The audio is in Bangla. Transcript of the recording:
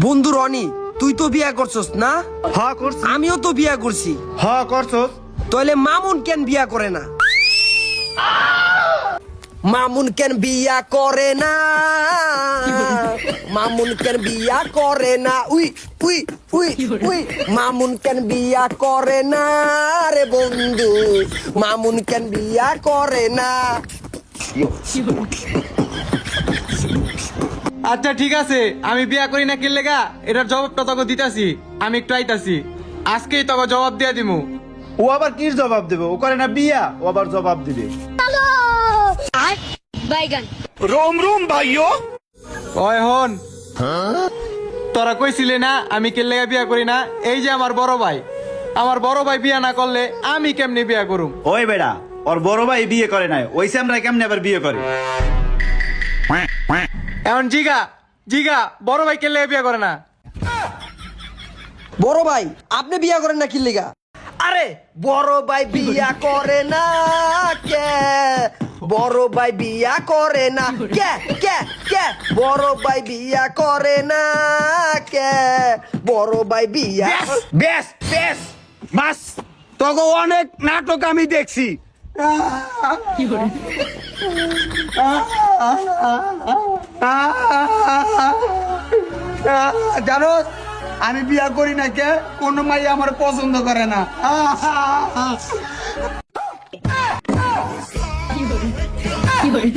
বন্ধু রনি, তুই তো বিয়া করছস না? হ্যাঁ করছি। আমিও তো বিয়া করছি। হ্যাঁ করছস। তাহলে মামুন কেন বিয়া করে না? মামুন কেন বিয়া করে না? মামুন কেন বিয়া করে না? We we we we Mamun কেন বিয়া করে না রে বন্ধু? মামুন কেন বিয়া করে না? আচ্ছা ঠিক আছে, আমি বিয়া করি না কি লেগা এটার জবাবটা তোকে দিতাছি। আমি একটু আইতাছি, আজকেই তোকে জবাব দিয়া দিমু। ও আবার কি জবাব দেবে? ও করে না বিয়া, ও আবার জবাব দিবে। বাইগান রোম রোম ভাইও। ওই হন, তোরা কইছিলে না আমি কে লেগা বিয়া করি না? এই যে আমার বড় ভাই, আমার বড় ভাই বিয়া না করলে আমি কেমনে বিয়া করুম? ওই বেড়া, ওর বড় ভাই বিয়ে করে নাই, ওই আমরা কেমনে আবার বিয়ে করে? এখন জিগা জিগা বড় ভাই কে লেগা বিয়া করে না? বড় ভাই, আপনি বিয়া করেন না কি লিগা? আরে বড় ভাই বিয়া করে না কে? বড় ভাই বিয়া করে না কে? কে কে বড় ভাই বিয়া করে না কে? বড় ভাই বিয়া বেশ বেশ মাস, তোকে অনেক নাটক আমি দেখছি। জানো আমি বিয়া করি না কে? কোনো মাই আমার পছন্দ করে না। কি করে